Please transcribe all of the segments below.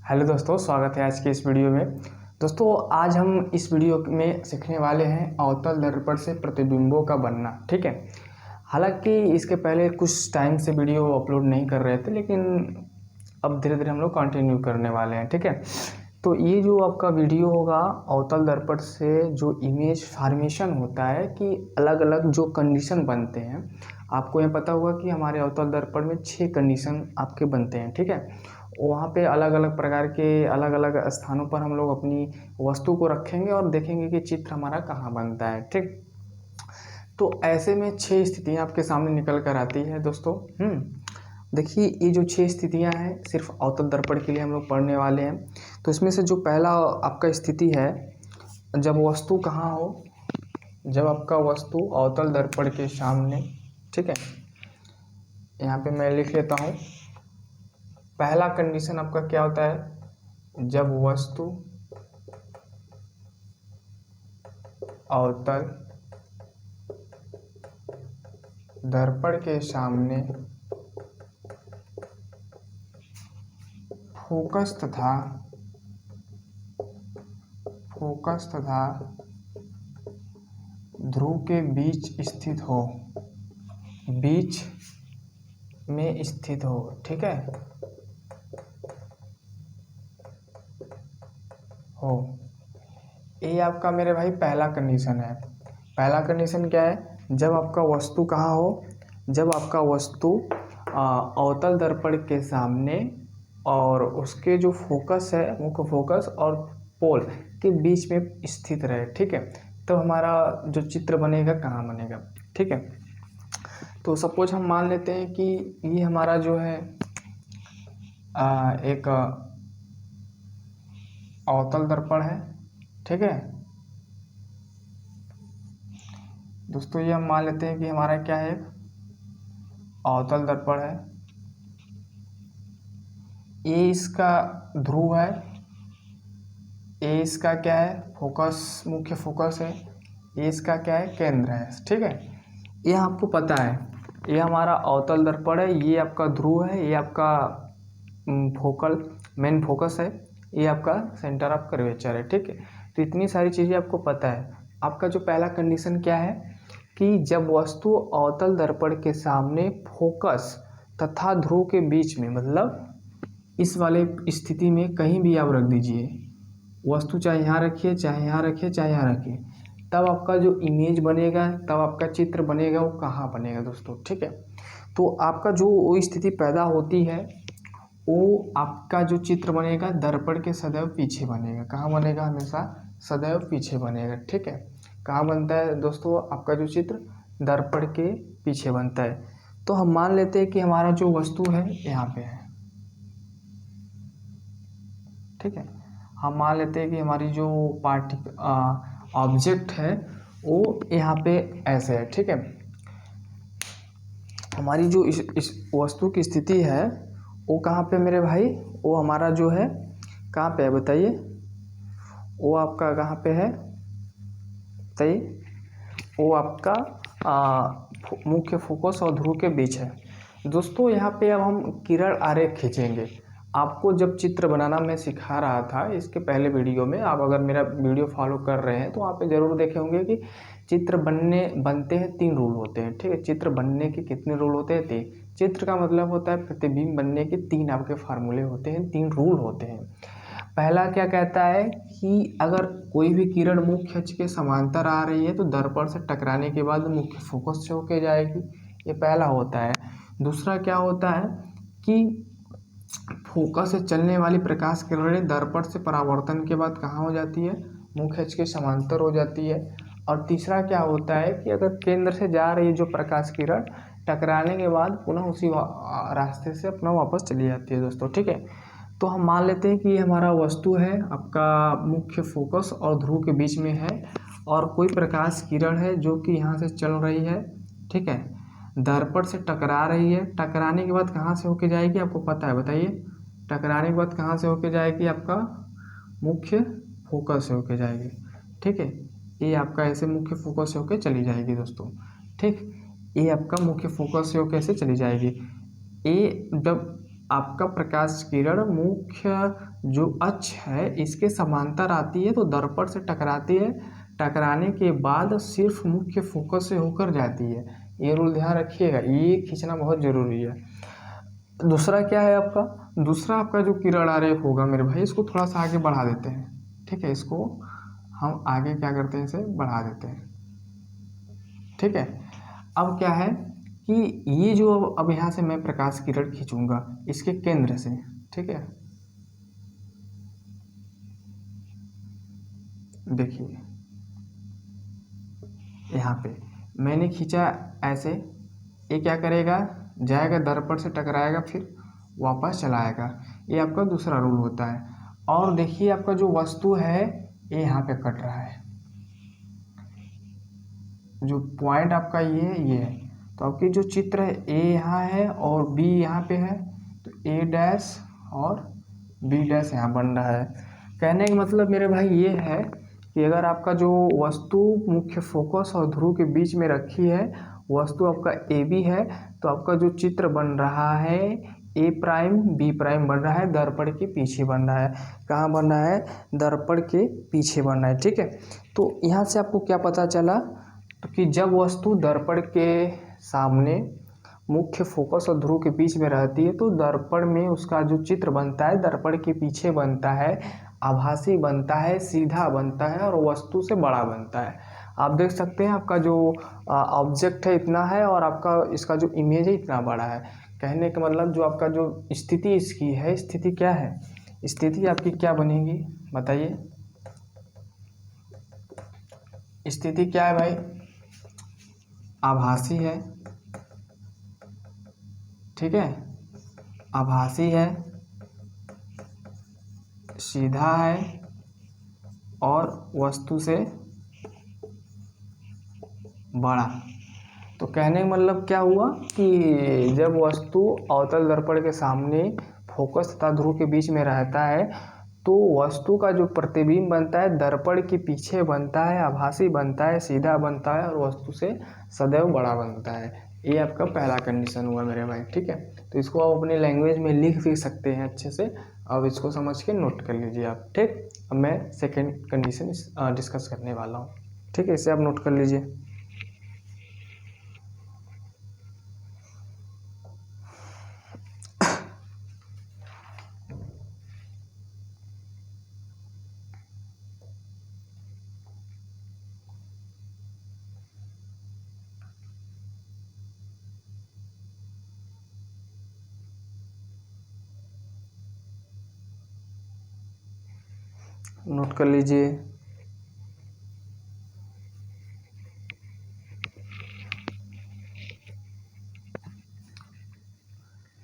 Hello दोस्तों, स्वागत है आज के इस वीडियो में। दोस्तों, आज हम इस वीडियो में सीखने वाले हैं अवतल दर्पण से प्रतिबिंबों का बनना। ठीक है। हालांकि इसके पहले कुछ टाइम से वीडियो अपलोड नहीं कर रहे थे, लेकिन अब धीरे धीरे हम लोग कंटिन्यू करने वाले हैं। ठीक है। तो ये जो आपका वीडियो होगा, अवतल दर्पण से जो इमेज फॉर्मेशन होता है कि अलग अलग जो कंडीशन बनते हैं। आपको ये पता होगा कि हमारे अवतल दर्पण में 6 कंडीशन आपके बनते हैं। ठीक है। वहाँ पे अलग अलग प्रकार के अलग अलग स्थानों पर हम लोग अपनी वस्तु को रखेंगे और देखेंगे कि चित्र हमारा कहाँ बनता है। ठीक। तो ऐसे में 6 स्थितियाँ आपके सामने निकल कर आती है दोस्तों। देखिए, ये जो 6 स्थितियाँ हैं सिर्फ अवतल दर्पण के लिए हम लोग पढ़ने वाले हैं। तो इसमें से जो पहला आपका स्थिति है, जब वस्तु कहाँ हो, जब आपका वस्तु अवतल दर्पण के सामने। ठीक है। यहाँ पे मैं लिख लेता हूँ। पहला कंडीशन आपका क्या होता है, जब वस्तु अवतल दर्पण के सामने फोकस तथा ध्रुव के बीच स्थित हो, बीच में स्थित हो। ठीक है। हो, ये आपका मेरे भाई पहला कंडीशन है। पहला कंडीशन क्या है, जब आपका वस्तु कहाँ हो, जब आपका वस्तु अवतल दर्पण के सामने और उसके जो फोकस है, मुख्य फोकस और पोल के बीच में स्थित रहे। ठीक है। तो हमारा जो चित्र बनेगा कहाँ बनेगा। ठीक है। तो सपोज हम मान लेते हैं कि ये हमारा जो है एक अवतल दर्पण है। ठीक है दोस्तों, ये हम मान लेते हैं कि हमारा क्या है, अवतल दर्पण है। ये इसका ध्रुव है, ये इसका क्या है, फोकस, मुख्य फोकस है। ये इसका क्या है, केंद्र है। ठीक है। ये आपको पता है, ये हमारा अवतल दर्पण है, ये आपका ध्रुव है, ये आपका फोकल मेन फोकस है, ये आपका सेंटर ऑफ कर्वेचर है। ठीक है। तो इतनी सारी चीज़ें आपको पता है। आपका जो पहला कंडीशन क्या है कि जब वस्तु अवतल दर्पण के सामने फोकस तथा ध्रुव के बीच में, मतलब इस वाले स्थिति में कहीं भी आप रख दीजिए वस्तु, चाहे यहाँ रखिए, चाहे यहाँ रखिए, चाहे यहाँ रखिए, तब आपका जो इमेज बनेगा, तब आपका चित्र बनेगा, वो कहाँ बनेगा दोस्तों। ठीक है। तो आपका जो वो स्थिति पैदा होती है, वो आपका जो चित्र बनेगा दर्पण के सदैव पीछे बनेगा। कहाँ बनेगा, हमेशा सदैव पीछे बनेगा। ठीक है। कहाँ बनता है दोस्तों आपका जो चित्र, दर्पण के पीछे बनता है। तो हम मान लेते हैं कि हमारा जो वस्तु है यहाँ पे है। ठीक है। हम मान लेते हैं कि हमारी जो ऑब्जेक्ट है वो यहाँ पे ऐसे है। ठीक है। हमारी जो इस वस्तु की स्थिति है वो कहाँ पे मेरे भाई, वो हमारा जो है कहाँ पे है बताइए, वो आपका कहाँ पे है बताइए, वो आपका मुख्य फोकस और ध्रुव के बीच है। दोस्तों, यहाँ पे अब हम किरण आरेख खींचेंगे। आपको जब चित्र बनाना मैं सिखा रहा था इसके पहले वीडियो में, आप अगर मेरा वीडियो फॉलो कर रहे हैं तो आप पे ज़रूर देखे होंगे कि चित्र बनते हैं 3 रूल होते हैं। ठीक है। चित्र बनने के कितने रूल होते हैं, 3। चित्र का मतलब होता है प्रतिबिंब बनने के 3 आपके फार्मूले होते हैं, 3 रूल होते हैं। पहला क्या कहता है कि अगर कोई भी किरण मुख्य अक्ष के समांतर आ रही है तो दर्पण से टकराने के बाद मुख्य फोकस से होके जाएगी, ये पहला होता है। दूसरा क्या होता है कि फोकस से चलने वाली प्रकाश किरणें दर्पण से परावर्तन के बाद कहाँ हो जाती है, मुख्य अक्ष के समांतर हो जाती है। और तीसरा क्या होता है कि अगर केंद्र से जा रही है जो प्रकाश किरण, टकराने के बाद पुनः उसी रास्ते से अपना वापस चली जाती है दोस्तों। ठीक है। तो हम मान लेते हैं कि ये हमारा वस्तु है, आपका मुख्य फोकस और ध्रुव के बीच में है, और कोई प्रकाश किरण है जो कि यहाँ से चल रही है। ठीक है। दर्पण से टकरा रही है, टकराने के बाद कहाँ से होके जाएगी आपको पता है बताइए, टकराने के बाद कहाँ से होके जाएगी, आपका मुख्य फोकस से होके जाएगी। ठीक है। ये आपका ऐसे मुख्य फोकस से होके चली जाएगी दोस्तों। ठीक। ये आपका मुख्य फोकस से होके ऐसे चली जाएगी। ये जब आपका प्रकाश किरण मुख्य जो अक्ष है इसके समांतर आती है तो दर्पण से टकराती है, टकराने के बाद सिर्फ मुख्य फोकस से होकर जाती है। ये रूल ध्यान रखिएगा, ये खींचना बहुत ज़रूरी है। दूसरा क्या है आपका, दूसरा आपका जो किरण आरेख होगा मेरे भाई, इसको थोड़ा सा आगे बढ़ा देते हैं। ठीक है, इसको हम आगे क्या करते हैं, इसे बढ़ा देते हैं। ठीक है, अब क्या है कि ये जो अब यहाँ से मैं प्रकाश किरण खींचूंगा इसके केंद्र से। ठीक है, देखिए यहाँ पे मैंने खींचा ऐसे, ये क्या करेगा, जाएगा दर्पण से टकराएगा फिर वापस चलाएगा। ये आपका दूसरा रूल होता है। और देखिए आपका जो वस्तु है ये यहाँ पे कट रहा है, जो पॉइंट आपका ये है। तो आपकी जो चित्र है ए यहाँ है और बी यहाँ पे है, तो ए डैश और बी डैश यहाँ बन रहा है। कहने का मतलब मेरे भाई ये है कि अगर आपका जो वस्तु मुख्य फोकस और ध्रुव के बीच में रखी है, वस्तु आपका ए बी है, तो आपका जो चित्र बन रहा है ए प्राइम बी प्राइम बन रहा है, दर्पण के पीछे बन रहा है। कहाँ बन रहा है, दर्पण के पीछे बन रहा है। ठीक है, तो यहाँ से आपको क्या पता चला, तो कि जब वस्तु दर्पण के सामने मुख्य फोकस और ध्रुव के बीच में रहती है तो दर्पण में उसका जो चित्र बनता है दर्पण के पीछे बनता है, आभासी बनता है, सीधा बनता है और वस्तु से बड़ा बनता है। आप देख सकते हैं आपका जो ऑब्जेक्ट है इतना है और आपका इसका जो इमेज है इतना बड़ा है। कहने का मतलब जो आपका जो स्थिति इसकी है, स्थिति क्या है, स्थिति आपकी क्या बनेगी बताइए, स्थिति क्या है भाई, आभासी है। ठीक है, आभासी है, सीधा है और वस्तु से बड़ा। तो कहने का मतलब क्या हुआ कि जब वस्तु अवतल दर्पण के सामने फोकस तथा ध्रुव के बीच में रहता है तो वस्तु का जो प्रतिबिंब बनता है दर्पण के पीछे बनता है, आभासी बनता है, सीधा बनता है और वस्तु से सदैव बड़ा बनता है। ये आपका पहला कंडीशन हुआ मेरे भाई। ठीक है, तो इसको आप अपने लैंग्वेज में लिख भी सकते हैं अच्छे से। अब इसको समझ के नोट कर लीजिए आप। ठीक, अब मैं सेकेंड कंडीशन डिस्कस करने वाला हूँ। ठीक है, इसे आप नोट कर लीजिए। नोट कर लीजिए।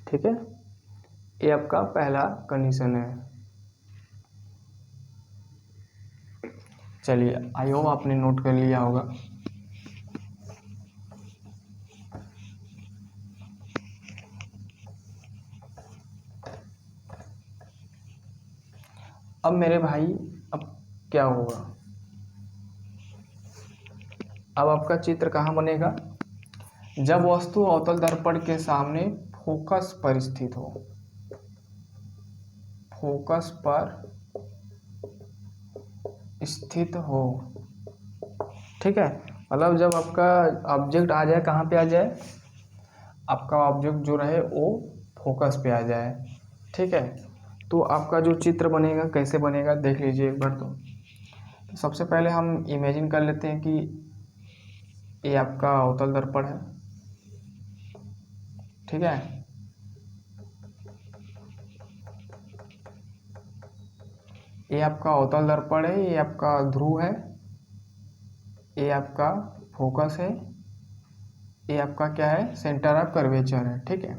ठीक है, ये आपका पहला कंडीशन है। चलिए, आई होप आपने नोट कर लिया होगा। अब मेरे भाई अब क्या होगा, अब आपका चित्र कहाँ बनेगा, जब वस्तु अवतल दर्पण के सामने फोकस पर स्थित हो, फोकस पर स्थित हो। ठीक है, मतलब जब आपका ऑब्जेक्ट आ जाए, कहाँ पे आ जाए, आपका ऑब्जेक्ट जो रहे वो फोकस पे आ जाए। ठीक है, तो आपका जो चित्र बनेगा कैसे बनेगा देख लीजिए एक बार। तो सबसे पहले हम इमेजिन कर लेते हैं कि ये आपका अवतल दर्पण है। ठीक है, ये आपका अवतल दर्पण है, ये आपका ध्रुव है, ये आपका फोकस है, ये आपका क्या है, सेंटर ऑफ कर्वेचर है। ठीक है,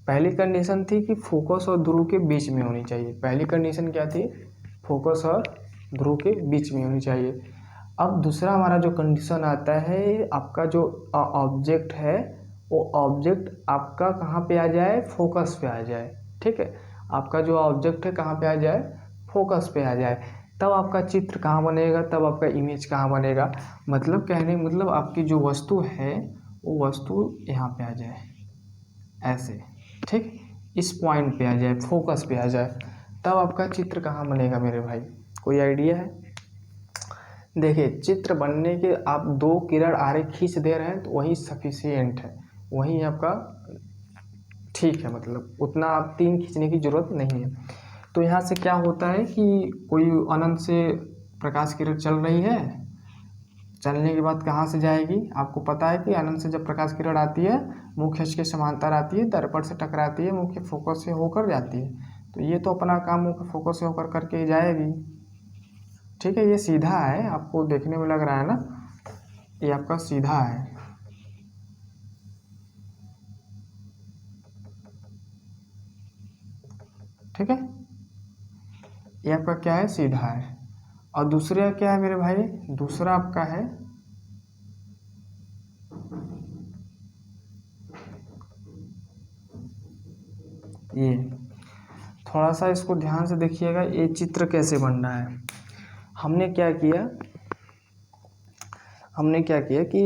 पहली कंडीशन थी कि फोकस और ध्रुव के बीच में होनी चाहिए। पहली कंडीशन क्या थी, फोकस और ध्रुव के बीच में होनी चाहिए। अब दूसरा हमारा जो कंडीशन आता है, आपका जो ऑब्जेक्ट है वो ऑब्जेक्ट आपका कहाँ पे आ जाए, फोकस पे आ जाए। ठीक है, आपका जो ऑब्जेक्ट है कहाँ पे आ जाए, फोकस पे आ जाए। तब आपका चित्र कहाँ बनेगा, तब आपका इमेज कहाँ बनेगा, मतलब कहने मतलब आपकी जो वस्तु है वो वस्तु यहाँ पे आ जाए ऐसे। ठीक, इस पॉइंट पे आ जाए, फोकस पे आ जाए, तब आपका चित्र कहाँ बनेगा मेरे भाई? कोई आइडिया है? देखिए, चित्र बनने के आप 2 किरण आरे खींच दे रहे हैं तो वही सफिशियंट है, वही आपका ठीक है, मतलब उतना आप 3 खींचने की ज़रूरत नहीं है। तो यहाँ से क्या होता है कि कोई अनंत से प्रकाश किरण चल रही है, चलने के बाद कहाँ से जाएगी? आपको पता है कि अनंत से जब प्रकाश किरण आती है, मुख्य अक्ष के समांतर आती है, दर्पण से टकराती है, मुख्य फोकस से होकर जाती है। तो ये तो अपना काम मुख्य फोकस से होकर करके ही जाएगी। ठीक है, ये सीधा है, आपको देखने में लग रहा है ना, ये आपका सीधा है। ठीक है, ये आपका क्या है? सीधा है। और दूसरा क्या है मेरे भाई? दूसरा आपका है ये, थोड़ा सा इसको ध्यान से देखिएगा, ये चित्र कैसे बन रहा है। हमने क्या किया कि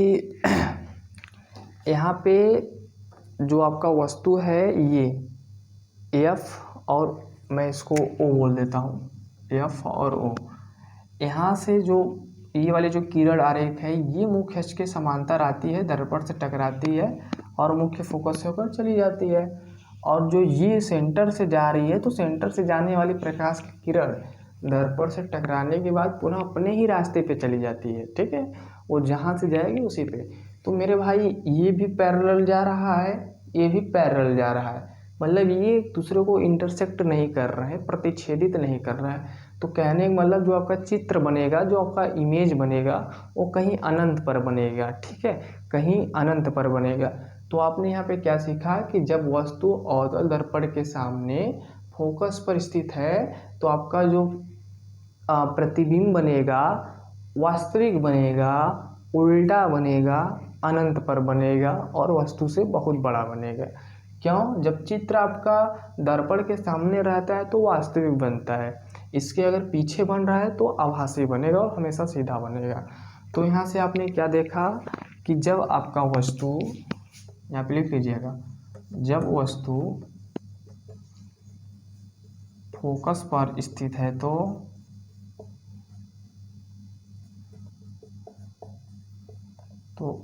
यहाँ पे जो आपका वस्तु है ये एफ, और मैं इसको ओ बोल देता हूँ, एफ और ओ। यहाँ से जो ये वाले जो किरण आरेख है, ये मुख्य अक्ष के समांतर आती है, दर्पण से टकराती है और मुख्य फोकस से होकर चली जाती है। और जो ये सेंटर से जा रही है, तो सेंटर से जाने वाली प्रकाश की किरण दर्पण से टकराने के बाद पुनः अपने ही रास्ते पे चली जाती है। ठीक है, वो जहाँ से जाएगी उसी पे। तो मेरे भाई ये भी पैरेलल जा रहा है, ये भी पैरेलल जा रहा है, मतलब ये एक दूसरे को इंटरसेक्ट नहीं कर रहे हैं, प्रतिच्छेदित नहीं कर रहा है। तो कहने का मतलब जो आपका चित्र बनेगा, जो आपका इमेज बनेगा, वो कहीं अनंत पर बनेगा। ठीक है, कहीं अनंत पर बनेगा। तो आपने यहाँ पे क्या सीखा कि जब वस्तु अवतल दर्पण के सामने फोकस पर स्थित है, तो आपका जो प्रतिबिंब बनेगा, वास्तविक बनेगा, उल्टा बनेगा, अनंत पर बनेगा और वस्तु से बहुत बड़ा बनेगा। क्यों? जब चित्र आपका दर्पण के सामने रहता है तो वास्तविक बनता है, इसके अगर पीछे बन रहा है तो आभासी बनेगा और हमेशा सीधा बनेगा। तो यहाँ से आपने क्या देखा कि जब आपका वस्तु, यहाँ पे लिख लीजिएगा, जब वस्तु फोकस पर स्थित है तो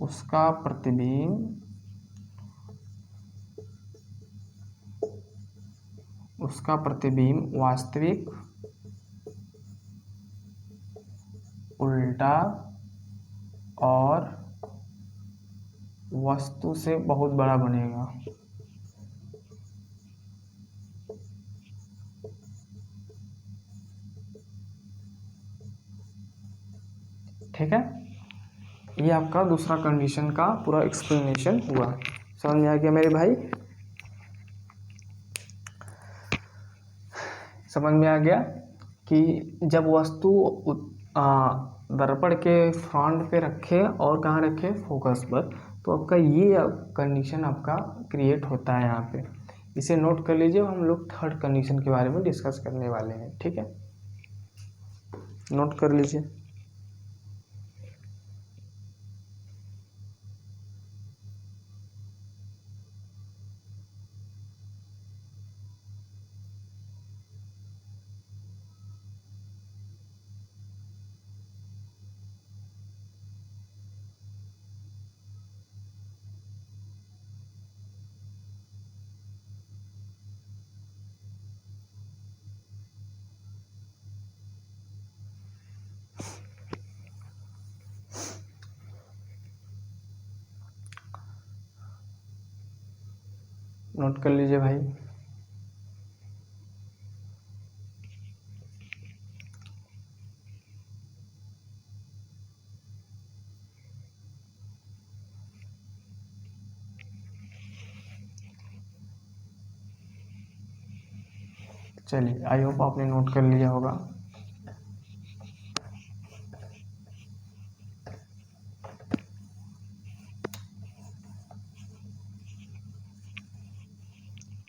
उसका प्रतिबिंब, वास्तविक, उल्टा और वस्तु से बहुत बड़ा बनेगा। ठीक है, ये आपका दूसरा कंडीशन का पूरा एक्सप्लेनेशन हुआ। समझ में आ गया मेरे भाई? समझ में आ गया कि जब वस्तु दर्पण के फ्रंट पे रखे और कहाँ रखे? फोकस पर, तो आपका ये कंडीशन आपका क्रिएट होता है यहाँ पे। इसे नोट कर लीजिए, हम लोग थर्ड कंडीशन के बारे में डिस्कस करने वाले हैं। ठीक है, नोट कर लीजिए। नोट कर लीजिए भाई। चलिए, आई होप आपने नोट कर लिया होगा।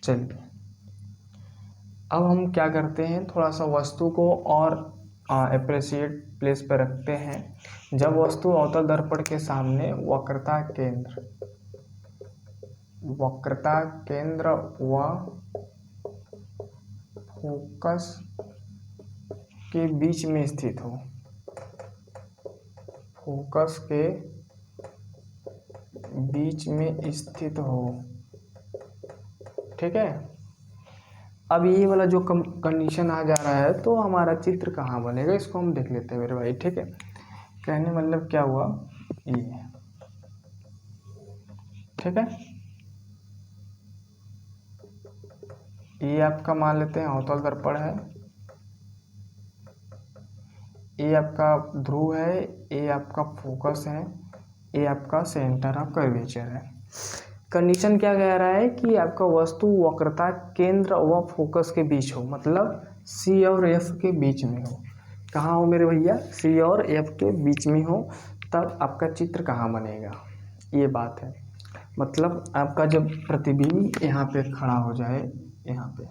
चलिए, अब हम क्या करते हैं, थोड़ा सा वस्तु को और अप्रिशिएट प्लेस पर रखते हैं। जब वस्तु अवतल दर्पण के सामने वक्रता केंद्र व फोकस के बीच में स्थित हो, फोकस के बीच में स्थित हो। ठीक है, अब ये वाला जो कंडीशन आ जा रहा है तो हमारा चित्र कहाँ बनेगा, इसको हम देख लेते हैं मेरे भाई। ठीक है, कहने मतलब क्या हुआ, ये। ठीक है, ये आपका मान लेते हैं अवतल दर्पण है, ये आपका ध्रुव है, ये आपका फोकस है, ये आपका सेंटर ऑफ कर्वेचर है। कंडीशन क्या कह रहा है कि आपका वस्तु वक्रता केंद्र व फोकस के बीच हो, मतलब सी और एफ के बीच में हो। कहाँ हो मेरे भैया, सी और एफ के बीच में हो, तब आपका चित्र कहाँ बनेगा, ये बात है। मतलब आपका जब प्रतिबिंब यहाँ पे खड़ा हो जाए, यहाँ पे,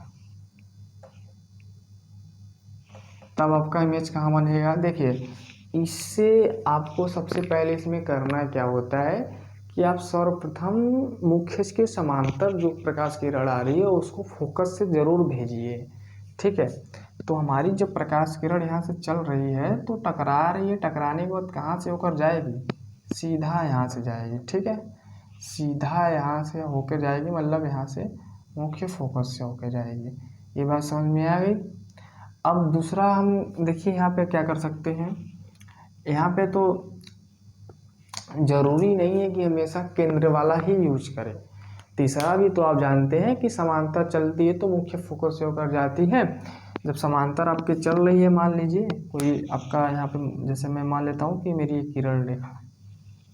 तब आपका इमेज कहाँ बनेगा। देखिए, इससे आपको सबसे पहले इसमें करना क्या होता है कि आप सर्वप्रथम मुख्य के समांतर जो प्रकाश किरण आ रही है उसको फोकस से ज़रूर भेजिए। ठीक है, तो हमारी जब प्रकाश किरण यहाँ से चल रही है तो टकरा रही है, टकराने के बाद कहाँ से होकर जाएगी, सीधा यहाँ से जाएगी। ठीक है, सीधा यहाँ से होकर जाएगी, मतलब यहाँ से मुख्य फोकस से होकर जाएगी। ये बात समझ में आ गई। अब दूसरा हम देखिए यहाँ पे क्या कर सकते हैं, यहाँ पे तो ज़रूरी नहीं है कि हमेशा केंद्र वाला ही यूज करें। तीसरा भी तो आप जानते हैं कि समांतर चलती है तो मुख्य फोकस से होकर जाती है। जब समांतर आपके चल रही है, मान लीजिए कोई आपका यहाँ पे, जैसे मैं मान लेता हूँ कि मेरी एक किरण रेखा है।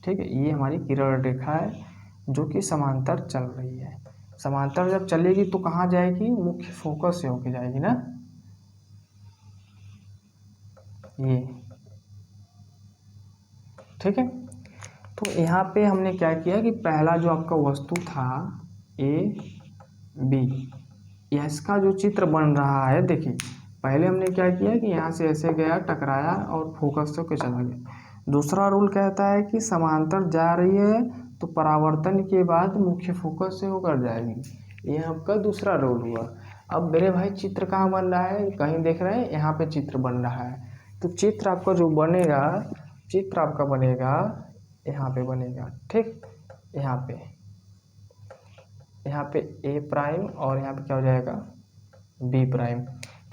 ठीक है, ये हमारी किरण रेखा है जो कि समांतर चल रही है। समांतर जब चलेगी तो कहाँ जाएगी, मुख्य फोकस से होकर जाएगी ना, ये। ठीक है, तो यहाँ पे हमने क्या किया कि पहला जो आपका वस्तु था ए बी, इसका जो चित्र बन रहा है, देखिए पहले हमने क्या किया कि यहाँ से ऐसे गया, टकराया और फोकस से होकर चला गया। दूसरा रूल कहता है कि समांतर जा रही है तो परावर्तन के बाद मुख्य फोकस से होकर जाएगी। ये आपका दूसरा रूल हुआ। अब मेरे भाई चित्र कहाँ बन रहा है, कहीं देख रहे हैं, यहाँ पे चित्र बन रहा है। तो चित्र आपका जो बनेगा, चित्र आपका बनेगा यहाँ पे बनेगा। ठीक, यहाँ पे ए प्राइम और यहाँ पे क्या हो जाएगा, बी प्राइम।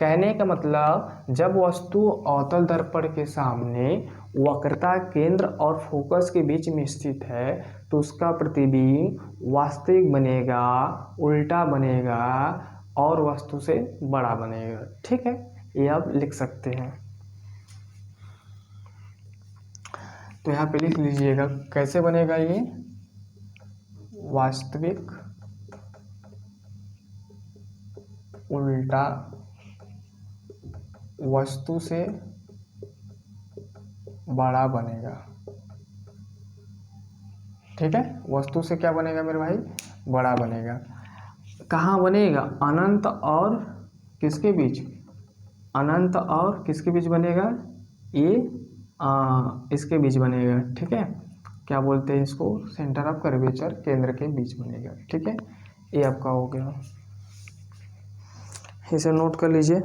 कहने का मतलब जब वस्तु अवतल दर्पण के सामने वक्रता केंद्र और फोकस के बीच में स्थित है तो उसका प्रतिबिंब वास्तविक बनेगा, उल्टा बनेगा और वस्तु से बड़ा बनेगा। ठीक है, ये आप लिख सकते हैं। तो यहाँ पे लिख लीजिएगा कैसे बनेगा ये, वास्तविक उल्टा वस्तु से बड़ा बनेगा। ठीक है, वस्तु से क्या बनेगा मेरे भाई, बड़ा बनेगा। कहाँ बनेगा, अनंत और किसके बीच, अनंत और किसके बीच बनेगा, ये इसके बीच बनेगा। ठीक है, क्या बोलते हैं इसको, सेंटर ऑफ कर्वेचर, केंद्र के बीच बनेगा। ठीक है, ये आपका हो गया, इसे नोट कर लीजिए।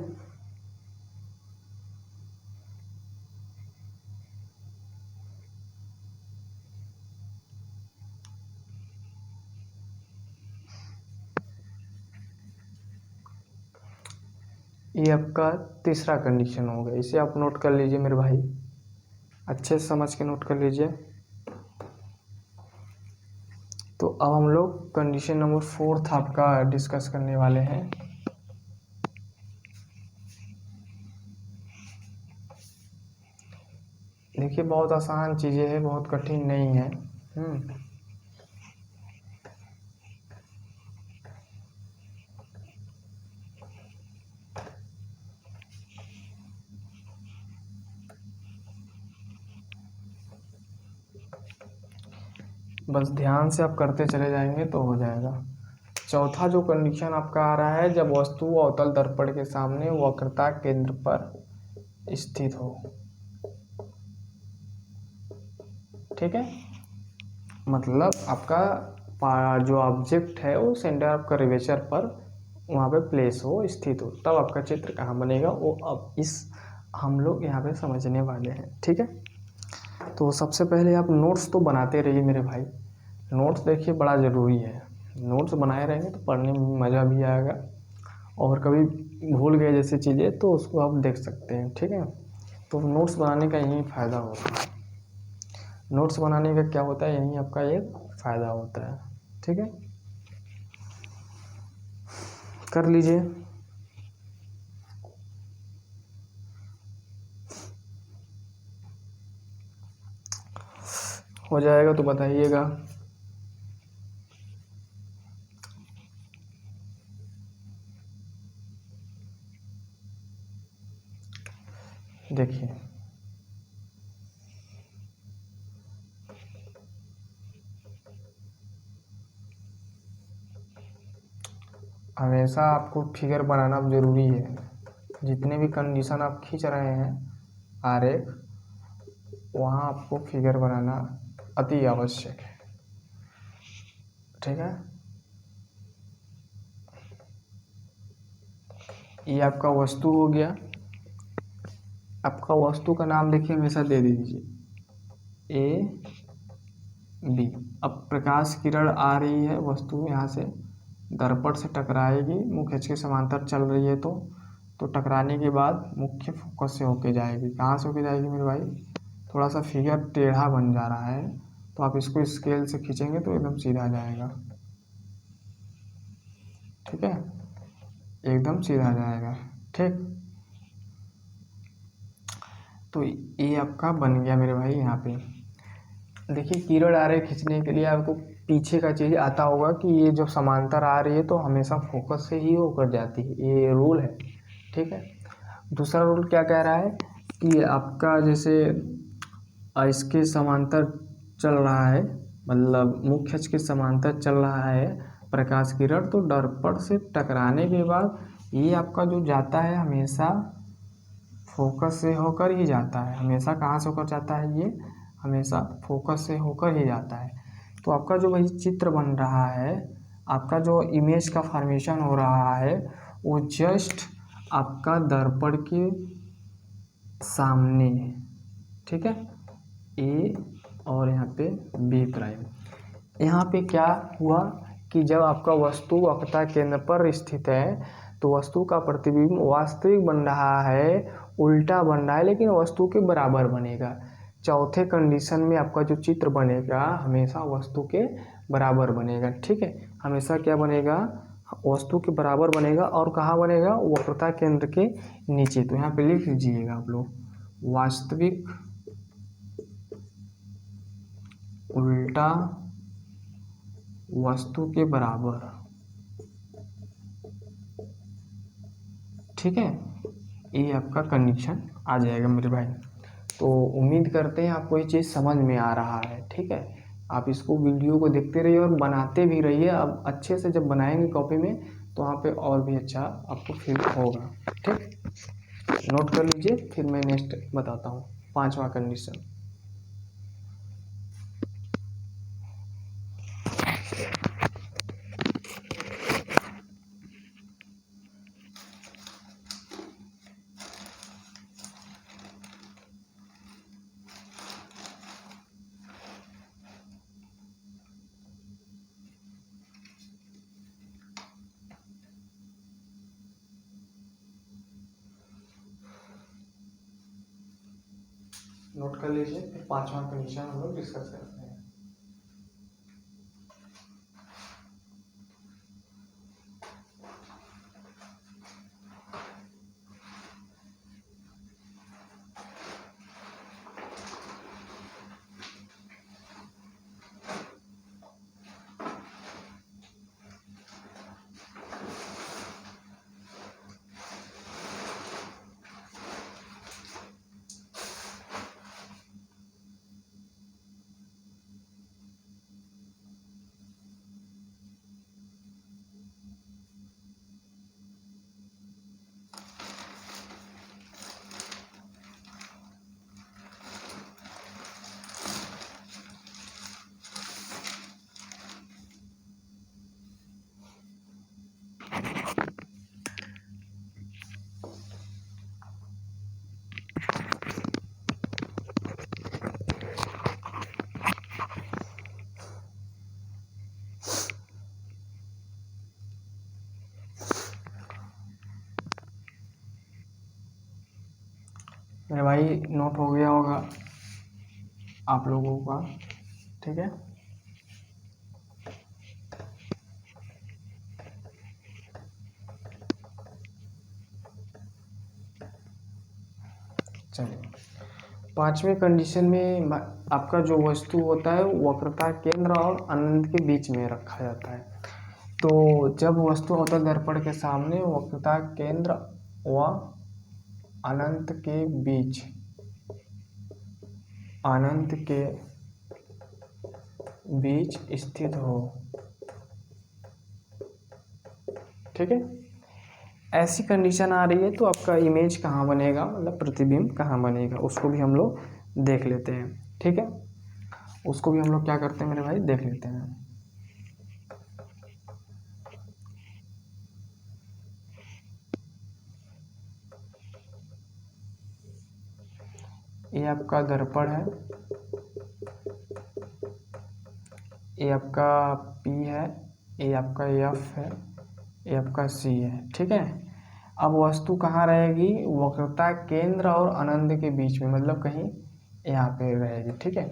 ये आपका तीसरा कंडीशन हो गया, इसे आप नोट कर लीजिए मेरे भाई, अच्छे से समझ के नोट कर लीजिए। तो अब हम लोग कंडीशन नंबर 4 आपका डिस्कस करने वाले हैं। देखिए बहुत आसान चीज़ें हैं, बहुत कठिन नहीं है। बस ध्यान से आप करते चले जाएंगे तो हो जाएगा। चौथा जो कंडीशन आपका आ रहा है, जब वस्तु अवतल दर्पण के सामने वक्रता केंद्र पर स्थित हो। ठीक है, मतलब आपका जो ऑब्जेक्ट है वो सेंटर ऑफ कर्वेचर पर वहाँ पे प्लेस हो, स्थित हो, तब आपका चित्र कहाँ बनेगा वो अब इस हम लोग यहाँ पे समझने वाले हैं। ठीक है, तो सबसे पहले आप नोट्स तो बनाते रहिए मेरे भाई। नोट्स देखिए बड़ा ज़रूरी है, नोट्स बनाए रहेंगे तो पढ़ने में मज़ा भी आएगा, और कभी भूल गए जैसे चीज़ें तो उसको आप देख सकते हैं। ठीक है, तो नोट्स बनाने का यही फ़ायदा होता है। नोट्स बनाने का क्या होता है, यही आपका एक फ़ायदा होता है। ठीक है, कर लीजिए। हो जाएगा तो बताइएगा। देखिए हमेशा आपको फिगर बनाना ज़रूरी है। जितने भी कंडीशन आप खींच रहे हैं आरेख, वहाँ आपको फिगर बनाना अति आवश्यक है। ठीक है, ये आपका वस्तु हो गया। आपका वस्तु का नाम देखिए हमेशा दे दीजिए ए बी। अब प्रकाश किरण आ रही है, वस्तु यहाँ से दर्पण से टकराएगी, मुख्य अक्ष के समांतर चल रही है तो टकराने के बाद मुख्य फोकस से होके जाएगी। कहाँ से होके जाएगी मेरे भाई, थोड़ा सा फिगर टेढ़ा बन जा रहा है तो आप इसको स्केल से खींचेंगे तो एकदम सीधा जाएगा। ठीक है, एकदम सीधा जाएगा। ठीक, तो ये आपका बन गया मेरे भाई। यहाँ पे देखिए किरण आ रही है, खींचने के लिए आपको पीछे का चीज़ आता होगा कि ये जब समांतर आ रही है तो हमेशा फोकस से ही होकर जाती है, ये रूल है। ठीक है, दूसरा रूल क्या कह रहा है कि आपका जैसे इसके समांतर चल रहा है, मतलब मुख्य अक्ष के समांतर चल रहा है प्रकाश किरण, तो दर्पण से टकराने के बाद ये आपका जो जाता है हमेशा फोकस से होकर ही जाता है। हमेशा कहाँ से होकर जाता है, ये हमेशा फोकस से होकर ही जाता है। तो आपका जो वही चित्र बन रहा है, आपका जो इमेज का फॉर्मेशन हो रहा है, वो जस्ट आपका दर्पण के सामने है। ठीक है, ए और यहाँ पे बी प्राइम। यहाँ पे क्या हुआ कि जब आपका वस्तु वक्रता केंद्र पर स्थित है तो वस्तु का प्रतिबिंब वास्तविक बन रहा है, उल्टा बन रहा है, लेकिन वस्तु के बराबर बनेगा। चौथे कंडीशन में आपका जो चित्र बनेगा हमेशा वस्तु के बराबर बनेगा। ठीक है, हमेशा क्या बनेगा, वस्तु के बराबर बनेगा। और कहाँ बनेगा, वक्रता केंद्र के नीचे। तो यहाँ पे लिख लीजिएगा आप लोग, वास्तविक उल्टा वस्तु के बराबर। ठीक है, ये आपका कंडीशन आ जाएगा मेरे भाई। तो उम्मीद करते हैं आपको ये चीज़ समझ में आ रहा है। ठीक है, आप इसको वीडियो को देखते रहिए और बनाते भी रहिए। अब अच्छे से जब बनाएंगे कॉपी में तो वहाँ पे और भी अच्छा आपको फील होगा। ठीक, नोट कर लीजिए, फिर मैं नेक्स्ट बताता हूँ। पांचवा कंडीशन, नोट कर लीजिए, फिर पांचवा कंडीशन हम लोग डिस्कस करते हैं। मेरे भाई नोट हो गया होगा आप लोगों का, ठीक है। चलिए, पांचवें कंडीशन में आपका जो वस्तु होता है वक्रता केंद्र और अनंत के बीच में रखा जाता है। तो जब वस्तु होता है दर्पण के सामने, वक्रता केंद्र व अनंत के बीच, अनंत के बीच स्थित हो, ठीक है। ऐसी कंडीशन आ रही है तो आपका इमेज कहाँ बनेगा, मतलब प्रतिबिंब कहाँ बनेगा, उसको भी हम लोग देख लेते हैं, ठीक है। उसको भी हम लोग क्या करते हैं मेरे भाई, देख लेते हैं। ये आपका दर्पण है, ये आपका P है, ये आपका F है, ये आपका C है, ठीक है। अब वस्तु कहाँ रहेगी, वक्रता केंद्र और अनंत के बीच में, मतलब कहीं यहाँ पे रहेगी, ठीक है।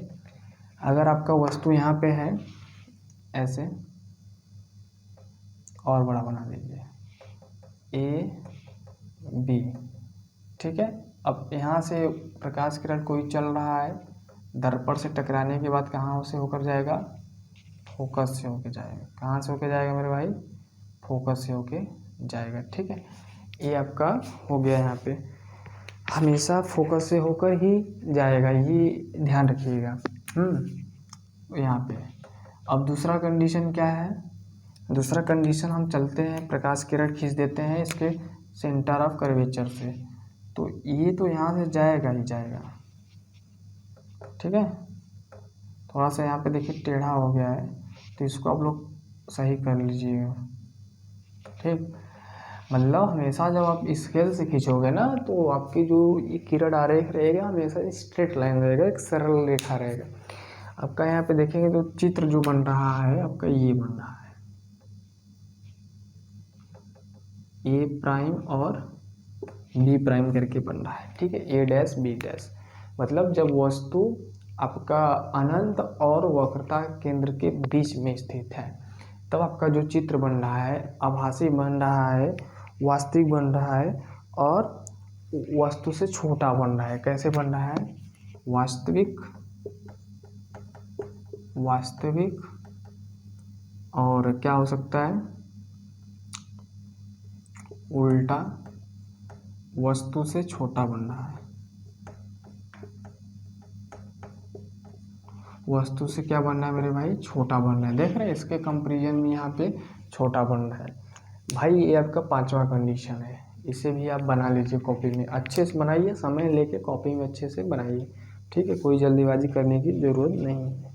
अगर आपका वस्तु यहाँ पे है ऐसे, और बड़ा बना दीजिए A B, ठीक है। अब यहाँ से प्रकाश किरण कोई चल रहा है, दर्पण से टकराने के बाद कहाँ से होकर जाएगा, फोकस से होके जाएगा। कहाँ से होके जाएगा मेरे भाई, फोकस से होके जाएगा, ठीक है। ये आपका हो गया, यहाँ पे हमेशा फोकस से होकर ही जाएगा, ये ध्यान रखिएगा। यहाँ पे अब दूसरा कंडीशन क्या है, दूसरा कंडीशन हम चलते हैं, प्रकाश किरण खींच देते हैं इसके सेंटर ऑफ कर्वेचर से, तो ये तो यहाँ से जाएगा ही जाएगा, ठीक है। थोड़ा सा यहाँ पे देखिए टेढ़ा हो गया है, तो इसको आप लोग सही कर लीजिएगा, ठीक। मतलब हमेशा जब आप स्केल से खींचोगे ना, तो आपकी जो ये किरण आरेख रहेगा हमेशा स्ट्रेट लाइन रहेगा, एक सरल रेखा रहेगा। आपका यहाँ पे देखेंगे तो चित्र जो बन रहा है आपका ये बन रहा है, ए प्राइम और बी प्राइम करके बन रहा है, ठीक है। ए डैश बी डैश, मतलब जब वस्तु आपका अनंत और वक्रता केंद्र के बीच में स्थित है, तब आपका जो चित्र बन रहा है आभासी बन रहा है, वास्तविक बन रहा है, और वस्तु से छोटा बन रहा है। कैसे बन रहा है, वास्तविक, वास्तविक, और क्या हो सकता है, उल्टा, वस्तु से छोटा बन रहा है। वस्तु से क्या बन रहा है मेरे भाई, छोटा बन रहा है। देख रहे हैं इसके कंपैरिजन में यहाँ पे छोटा बन रहा है। भाई ये आपका पांचवा कंडीशन है, इसे भी आप बना लीजिए कॉपी में, अच्छे से बनाइए, समय लेके कॉपी में अच्छे से बनाइए, ठीक है। कोई जल्दीबाजी करने की ज़रूरत नहीं है।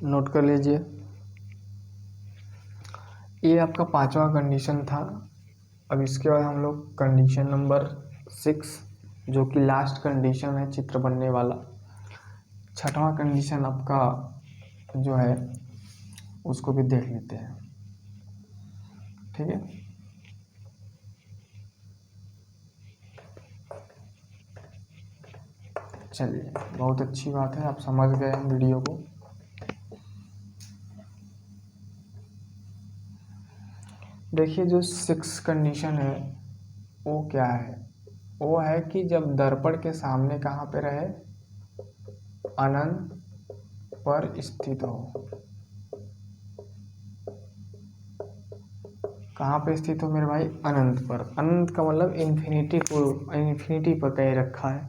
नोट कर लीजिए, ये आपका पांचवा कंडीशन था। अब इसके बाद हम लोग कंडीशन नंबर 6, जो कि लास्ट कंडीशन है चित्र बनने वाला, छठवां कंडीशन आपका जो है उसको भी देख लेते हैं, ठीक है। चलिए, बहुत अच्छी बात है, आप समझ गए हैं वीडियो को। देखिए जो 6 कंडीशन है वो क्या है, वो है कि जब दर्पण के सामने कहाँ पे रहे, अनंत पर स्थित हो। कहाँ पे स्थित हो मेरे भाई, अनंत पर। अनंत का मतलब इन्फिनिटी को, इन्फिनिटी पर कहीं रखा है,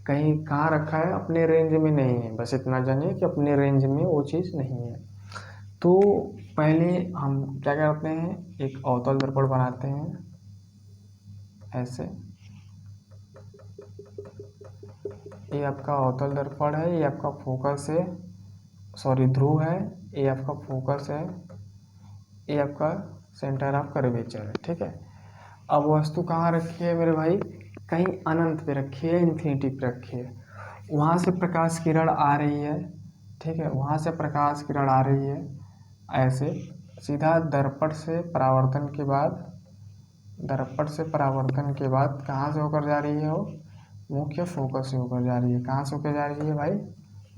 कहीं कहाँ रखा है, अपने रेंज में नहीं है, बस इतना जानिए कि अपने रेंज में वो चीज़ नहीं है। तो पहले हम क्या करते हैं, एक अवतल दर्पण बनाते हैं ऐसे। ये आपका अवतल दर्पण है, ये आपका फोकस है, सॉरी ध्रुव है, ये आपका फोकस है, ये आपका सेंटर ऑफ कर्वेचर है। ठीक है, अब वस्तु कहाँ रखी है मेरे भाई, कहीं अनंत पे रखी है, इन्फिनिटी पे रखी है। वहाँ से प्रकाश किरण आ रही है, ठीक है, वहाँ से प्रकाश किरण आ रही है ऐसे सीधा दर्पण से परावर्तन के बाद, दर्पण से परावर्तन के बाद कहाँ से होकर जा रही है, वो मुख्य फोकस से होकर जा रही है। कहाँ से होकर जा रही है भाई,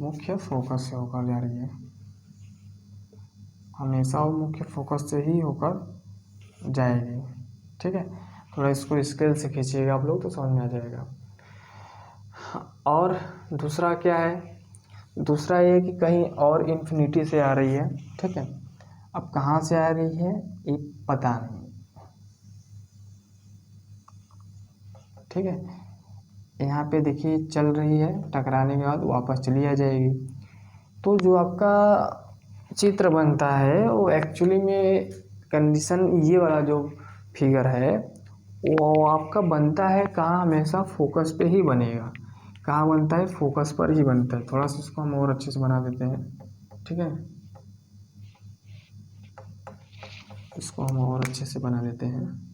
मुख्य फोकस से होकर जा रही है। हमेशा वो मुख्य फोकस से ही होकर जाएगी। ठीक है, थोड़ा इसको स्केल से खींचिएगा आप लोग तो समझ में आ जाएगा। और दूसरा क्या है, दूसरा ये कि कहीं और इन्फिनिटी से आ रही है। ठीक है, अब कहाँ से आ रही है ये पता नहीं। ठीक है, यहाँ पे देखिए चल रही है, टकराने के बाद वापस चली आ जाएगी। तो जो आपका चित्र बनता है वो एक्चुअली में कंडीशन, ये वाला जो फिगर है वो आपका बनता है कहाँ, हमेशा फोकस पे ही बनेगा। कहाँ बनता है, फोकस पर ही बनता है। थोड़ा सा इसको हम और अच्छे से बना देते हैं। ठीक है, इसको हम और अच्छे से बना देते हैं।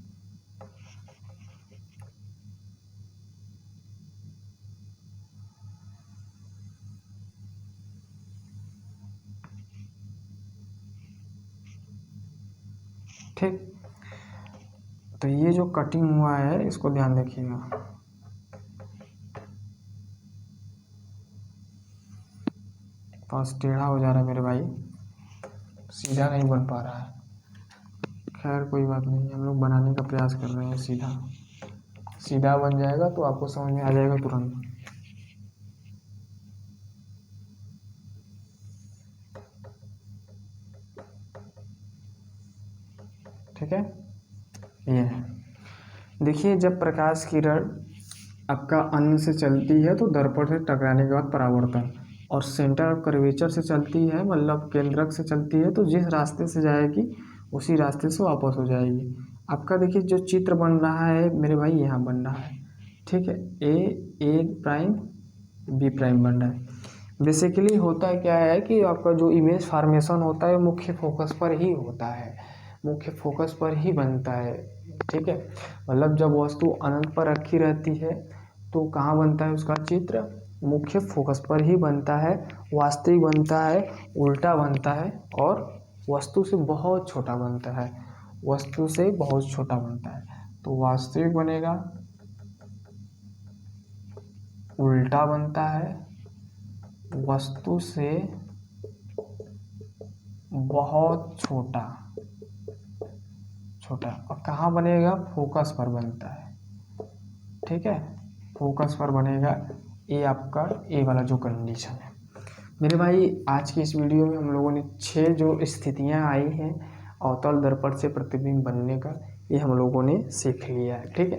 ठीक, तो ये जो कटिंग हुआ है इसको ध्यान रखिएगा। पास टेढ़ा हो जा रहा है मेरे भाई, सीधा नहीं बन पा रहा है। खैर कोई बात नहीं, हम लोग बनाने का प्रयास कर रहे हैं सीधा। सीधा बन जाएगा तो आपको समझ में आ जाएगा तुरंत। ठीक है, ये है। देखिए जब प्रकाश किरण आपका अन्न से चलती है तो दर्पण से टकराने के बाद परावर्तन, और सेंटर ऑफ कर्वेचर से चलती है, मतलब केंद्रक से चलती है तो जिस रास्ते से जाएगी उसी रास्ते से वापस हो जाएगी। आपका देखिए जो चित्र बन रहा है मेरे भाई, यहाँ बन रहा है। ठीक है, ए प्राइम बी प्राइम बन रहा है। बेसिकली होता क्या है कि आपका जो इमेज फार्मेशन होता है मुख्य फोकस पर ही होता है, मुख्य फोकस पर ही बनता है। ठीक है, मतलब जब वस्तु अनंत पर रखी रहती है तो कहाँ बनता है उसका चित्र, मुख्य फोकस पर ही बनता है। वास्तविक बनता है, उल्टा बनता है, और वस्तु से बहुत छोटा बनता है, वस्तु से बहुत छोटा बनता है। तो वास्तविक बनेगा, उल्टा बनता है, वस्तु से बहुत छोटा, छोटा, और कहाँ बनेगा, फोकस पर बनता है। ठीक है, फोकस पर बनेगा। ये आपका ए वाला जो कंडीशन है मेरे भाई। आज की इस वीडियो में हम लोगों ने 6 जो स्थितियां आई हैं अवतल दर्पण से प्रतिबिंब बनने का, ये हम लोगों ने सीख लिया है। ठीक है,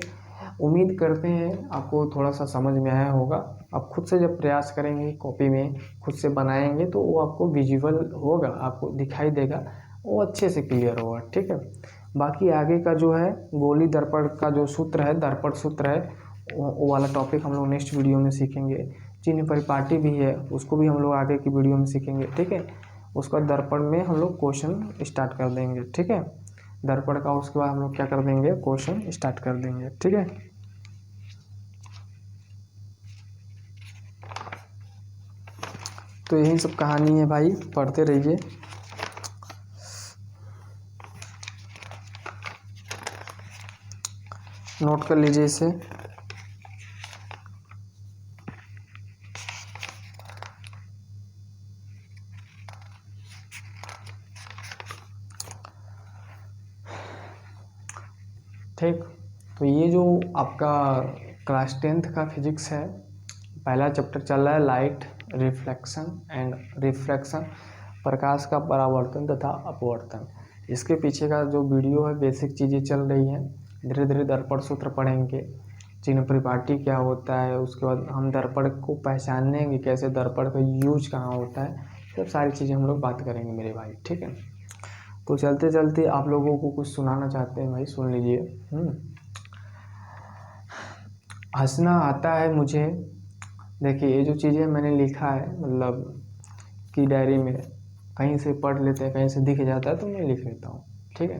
उम्मीद करते हैं आपको थोड़ा सा समझ में आया होगा। आप खुद से जब प्रयास करेंगे, कॉपी में खुद से बनाएंगे तो वो आपको विजुअल होगा, आपको दिखाई देगा, वो अच्छे से क्लियर होगा। ठीक है, बाकी आगे का जो है गोली दर्पण का जो सूत्र है, दर्पण सूत्र है, वो वाला टॉपिक हम लोग नेक्स्ट वीडियो में सीखेंगे। चिन्ह परिपाटी भी है, उसको भी हम लोग आगे की वीडियो में सीखेंगे। ठीक है, उसका दर्पण में हम लोग क्वेश्चन स्टार्ट कर देंगे। ठीक है, दर्पण का उसके बाद हम लोग क्या कर देंगे, क्वेश्चन स्टार्ट कर देंगे। ठीक है, तो यही सब कहानी है भाई, पढ़ते रहिए। नोट कर लीजिए इसे। ठीक, तो ये जो आपका क्लास 10th का फिजिक्स है, पहला चैप्टर चल रहा है लाइट रिफ्लेक्शन एंड रिफ्रैक्शन, प्रकाश का परावर्तन तथा अपवर्तन। इसके पीछे का जो वीडियो है बेसिक चीज़ें चल रही हैं, धीरे धीरे दर्पण सूत्र पढ़ेंगे, चिन्ह परिपाटी क्या होता है, उसके बाद हम दर्पण को पहचानने कि कैसे दर्पण का यूज कहाँ होता है, सब सारी चीज़ें हम लोग बात करेंगे मेरे भाई, ठीक है। तो चलते चलते आप लोगों को कुछ सुनाना चाहते हैं भाई, सुन लीजिए। हंसना आता है मुझे, देखिए ये जो चीज़ें मैंने लिखा है मतलब कि डायरी में कहीं से पढ़ लेते हैं, कहीं से दिख जाता है तो मैं लिख लेता हूँ, ठीक है।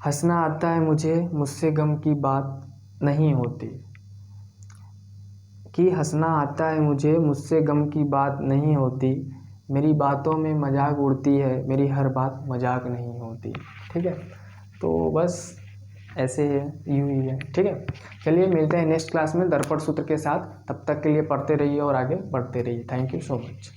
हंसना आता है मुझे, मुझसे गम की बात नहीं होती, कि हंसना आता है मुझे, मुझसे गम की बात नहीं होती, मेरी बातों में मजाक उड़ती है, मेरी हर बात मजाक नहीं होती, ठीक है। तो बस ऐसे है, यूँ ही है, ठीक है। चलिए मिलते हैं नेक्स्ट क्लास में दर्पण सूत्र के साथ, तब तक के लिए पढ़ते रहिए और आगे बढ़ते रहिए। Thank you so much.